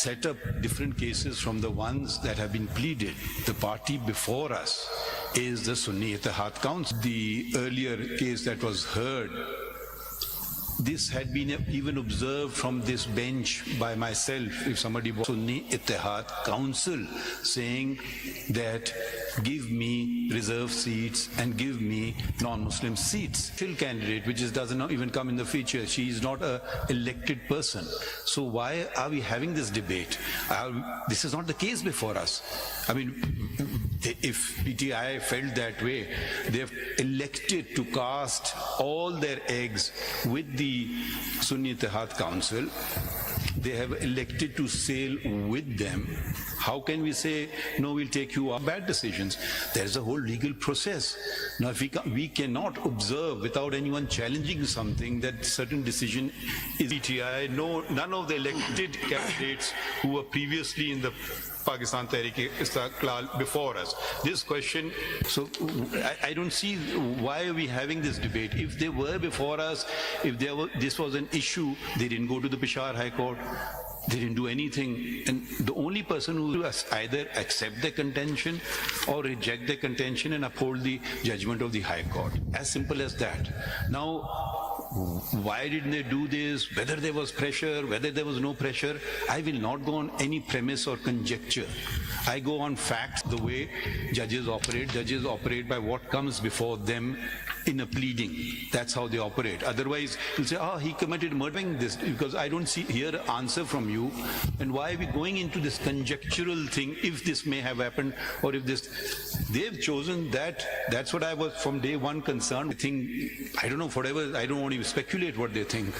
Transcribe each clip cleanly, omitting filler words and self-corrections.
set up different cases from the ones that have been pleaded. The party before us is the Sunni Ittihad Council. The earlier case that was heard, this had been even observed from this bench by myself. If somebody was Sunni Ittihad Council saying that give me reserved seats and give me non-Muslim seats. Still candidate, which does not even come in the feature. She is not an elected person. So why are we having this debate? This is not the case before us. I mean, if PTI felt that way, they have elected to cast all their eggs with the Sunni Ittihad Council. They have elected to sail with them. How can we say, no, we'll take you up? Bad decisions. There's a whole legal process. Now, if we cannot observe without anyone challenging something that certain decision is PTI, no, none of the elected candidates who were previously in the Pakistan Tehreek-e-Istiqlal before us. This question, so I don't see why are we having this debate. If they were before us, if this was an issue, they didn't go to the Peshawar High Court. They didn't do anything. And the only person who either accept the contention or reject the contention and uphold the judgment of the High Court. As simple as that. Now, why didn't they do this? Whether there was pressure, whether there was no pressure, I will not go on any premise or conjecture. I go on facts, the way judges operate. Judges operate by what comes before them in a pleading. That's how they operate. Otherwise, you'll say, oh, he committed murdering this, because I don't hear an answer from you. And why are we going into this conjectural thing, if this may have happened, or if this... They've chosen that. That's what I was from day one concerned. I don't know, whatever, I don't want to speculate what they think.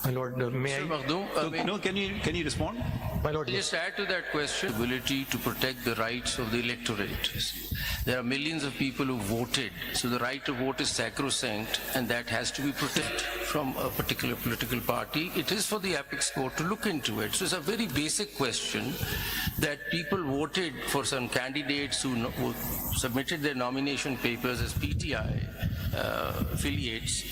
My Lord, may Mr. I? Makhdoom, No, can you respond? My Lord, just add to that question, ability to protect the rights of the electorate. There are millions of people who voted, so the right to vote is sacrosanct, and that has to be protected from a particular political party. It is for the apex court to look into it. So it's a very basic question that people voted for some candidates who submitted their nomination papers as PTI affiliates.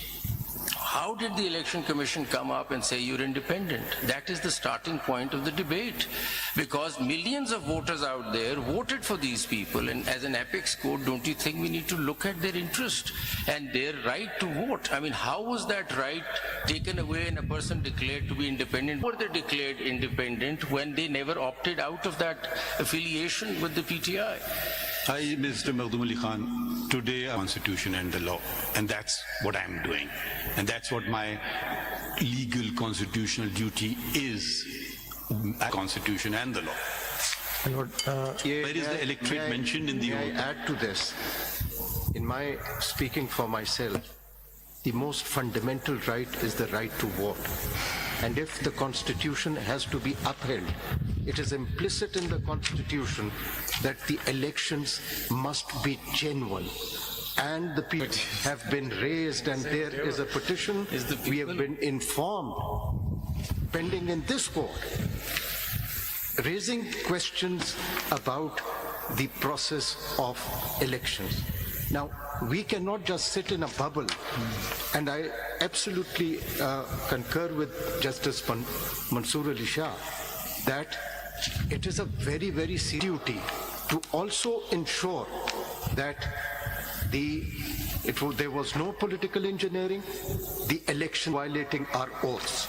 How did the Election Commission come up and say you're independent? That is the starting point of the debate, because millions of voters out there voted for these people, and as an apex court, don't you think we need to look at their interest and their right to vote? I mean, how was that right taken away and a person declared to be independent? Were they declared independent when they never opted out of that affiliation with the PTI? Hi, Mr. Makhdoom Ali Khan. Today, Constitution and the law, and that's what I'm doing. And that's what my legal constitutional duty is, Constitution and the law. My Lord, Where is the electorate mentioned in the oath? May I add to this? In my speaking for myself, the most fundamental right is the right to vote. And if the Constitution has to be upheld, it is implicit in the Constitution that the elections must be genuine. And the people have been raised, and there is a petition. We have been informed, pending in this court, raising questions about the process of elections. Now, we cannot just sit in a bubble, and I absolutely concur with Justice Mansoor Ali Shah that it is a very, very serious duty to also ensure that there was no political engineering, the election violating our oaths.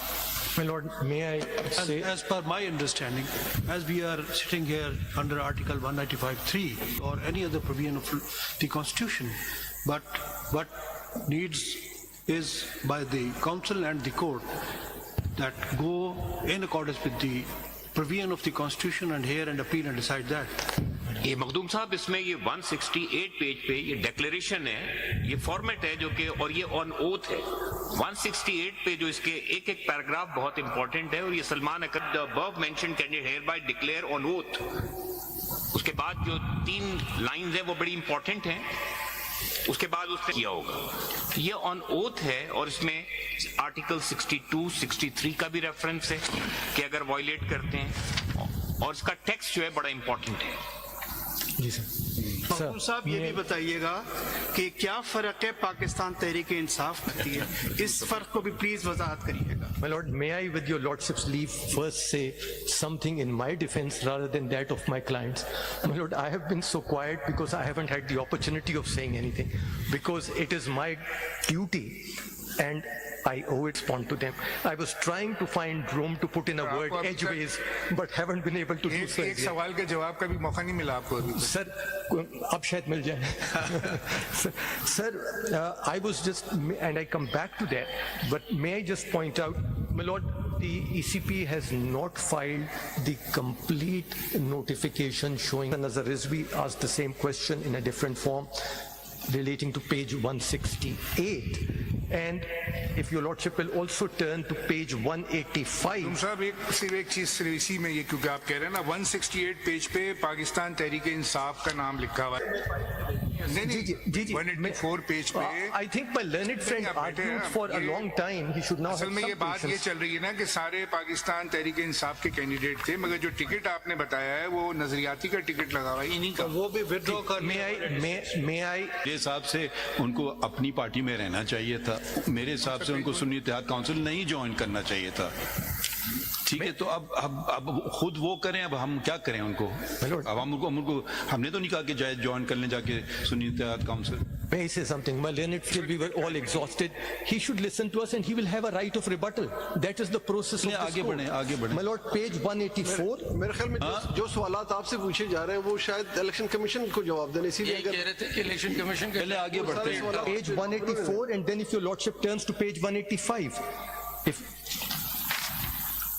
my Lord, may I say? As per my understanding, as we are sitting here under Article 195(3) or any other provision of the Constitution, but what needs is by the Council and the Court that go in accordance with the provision of the Constitution and hear and appeal and decide that. ये मखदूम साहब, इसमें ये 168 page पे ये declaration है, ये format है जो कि, और ये ऑन ओथ है। 168 पे जो इसके एक एक पैराग्राफ बहुत इंपॉर्टेंट है, और ये Salman Akbar the above mentioned candidate hereby declare on oath. उसके बाद जो 3 लाइंस हैं वो बड़ी इंपॉर्टेंट हैं, उसके बाद उसने किया होगा। ये ऑन ओथ है, और इसमें आर्टिकल 62, 63 का भी रेफरेंस है कि अगर वायलेट करते हैं, और इसका टेक्स्ट जो है बड़ा इंपॉर्टेंट है। जी सर। मखदूम साहब ये भी बताइएगा कि क्या फर्क है पाकिस्तान तहरीक इंसाफ करती है, इस फर्क को भी प्लीज वजाहत करिएगा। My lord, may I, with your lordship's leave, first say something in my defense rather than that of my clients? My lord, I have been so quiet because I haven't had the opportunity of saying anything, because it is my duty and I owe it on to them. I was trying to find room to put in a word edgeways, but haven't been able to do so. एक सवाल के जवाब का भी मौका नहीं मिला आपको अभी तक। Sir, अब शायद मिल जाए। Sir, I was just, and I come back to that, but may I just point out, my lord, the ECP has not filed the complete notification showing, and Nazar Rizvi asked the same question in a different form relating to page 168. And if your lordship will also turn to page 185. तुम साहब सिर्फ एक चीज सिर्फ इसी में ये क्योंकि आप कह रहे हैं ना 168 पेज पे पाकिस्तान तहरीक इंसाफ का नाम लिखा हुआ है। नहीं 184 पेज पे I think my learned friend argued for a long time. He should now have असल some में ये बात ये patience. चल रही है ना कि सारे पाकिस्तान तहरीक इंसाफ के कैंडिडेट थे, मगर जो टिकट आपने बताया है वो नजरियाती का टिकट लगा हुआ है इन्हीं का। वो भी विड्रॉ कर May I, मेरे हिसाब से उनको अपनी पार्टी में रहना चाहिए था। मेरे हिसाब से उनको सुन्नी इत्तेहाद काउंसिल नहीं ज्वाइन करना चाहिए था। ठीक है, तो अब खुद वो करें, अब हम क्या करें उनको? अब हमको हमने तो नहीं कहा कि जाए ज्वाइन कर लें जाके Sunni Ittehad Council. May I say something? My learned friend, we were all exhausted. He should listen to us and he will have a right of rebuttal. That is the process of this आगे court. बढ़ें, आगे बढ़ें। My lord, page 184. मेरे ख्याल में जो सवालात आपसे पूछे जा रहे हैं वो शायद इलेक्शन कमीशन को जवाब देने, इसीलिए यही कह रहे थे कि इलेक्शन कमीशन के पहले आगे बढ़ते हैं। Page 184, and then if your lordship turns to page 185. If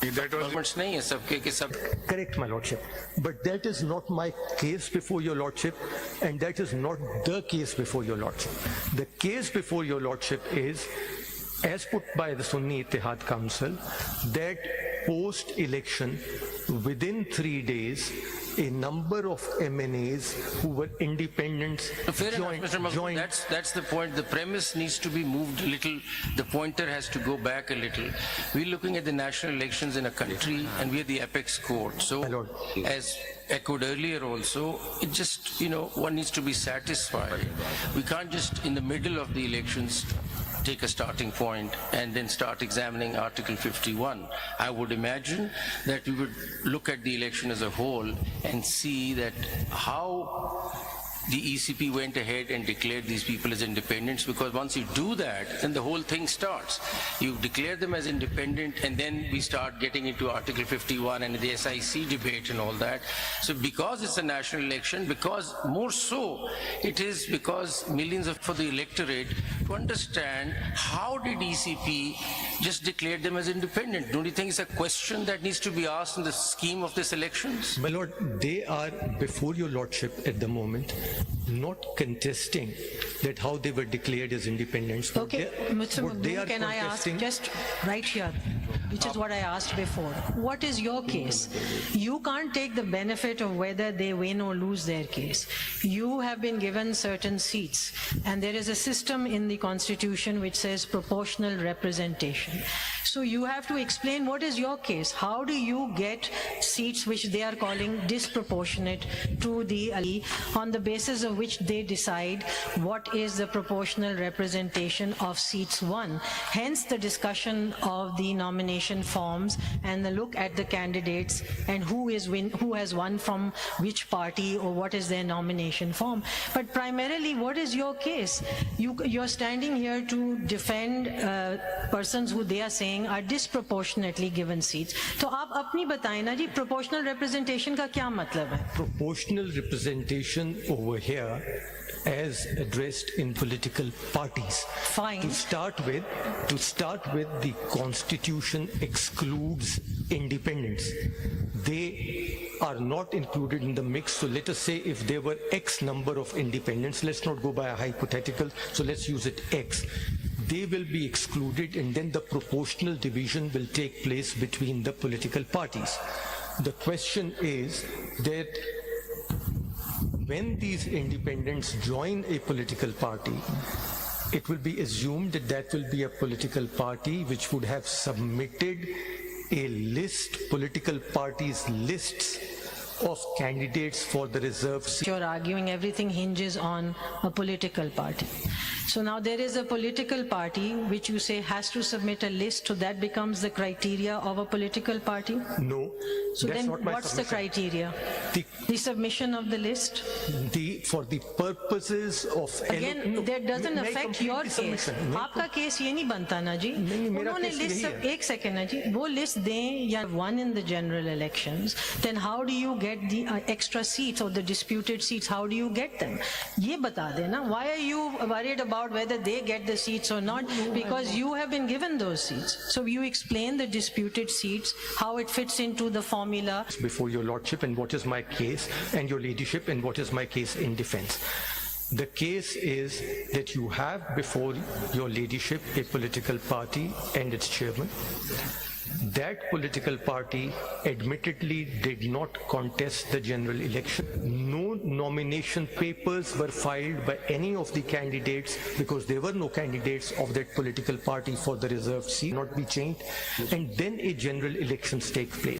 governments नहीं है सबके के सब। correct, my lordship, but that is not my case before your lordship, and that is not the case before your lordship. The case before your lordship is, as put by the Sunni Ittihad Council, that post-election, within 3 days, a number of MNAs who were independents Fair enough, Mr. Makhlouf, joined. that's the point. The premise needs to be moved a little. The pointer has to go back a little. We're looking at the national elections in a country, and we're the apex court. So, My lord. as echoed earlier also, it just, one needs to be satisfied. We can't just, in the middle of the elections, take a starting point and then start examining Article 51. I would imagine that we would look at the election as a whole and see that how the ECP went ahead and declared these people as independents, because once you do that, then the whole thing starts. You declare them as independent, and then we start getting into Article 51 and the SIC debate and all that. So because it's a national election, because more so, it is because millions for the electorate to understand how did ECP just declare them as independent. Don't you think it's a question that needs to be asked in the scheme of these elections? My lord, they are before your lordship at the moment, not contesting that how they were declared as independents. What Okay, they- Mr. what they Makhlouf, are can I ask contesting- just right here, which is what I asked before. What is your case? You can't take the benefit of whether they win or lose their case. You have been given certain seats, and there is a system in the Constitution which says proportional representation. So you have to explain what is your case. How do you get seats which they are calling disproportionate to the Ali, on the basis of which they decide what is the proportional representation of seats won? Hence the discussion of the nomination forms and the look at the candidates and who has won from which party or what is their nomination form. But primarily, what is your case? You're standing here to defend persons who they are saying are disproportionately given seats. तो आप अपनी बताएं ना जी, proportional representation का क्या मतलब है? Proportional representation over here as addressed in political parties. Fine. To start with, the Constitution excludes independents. They are not included in the mix. So let us say if there were X number of independents, let's not go by a hypothetical, so let's use it X. They will be excluded, and then the proportional division will take place between the political parties. The question is that when these independents join a political party, it will be assumed that that will be a political party which would have submitted a list, political parties lists of candidates for the reserved seat. You're arguing everything hinges on a political party. So now there is a political party which you say has to submit a list, so that becomes the criteria of a political party? No, So that's then not my what's the submission. criteria? The submission of the list? For the purposes of... No, Again, that doesn't may I affect complete your the case. submission? May I आपका case ये नहीं बनता ना जी. नहीं, मेरा उन्होंने case list यही सब है. एक सेकंड ना जी, वो लिस्ट दें या won in the general elections, then how do you get the extra seats or the disputed seats? How do you get them? ये बता देना. Why are you worried about whether they get the seats or not? Because you have been given those seats. So you explain the disputed seats, how it fits into the formula. Before your lordship and what is my case, and your ladyship and what is my case in defense. The case is that you have before your ladyship a political party and its chairman. That political party admittedly did not contest the general election. No nomination papers were filed by any of the candidates because there were no candidates of that political party for the reserved seat, not be changed, and then a general elections take place.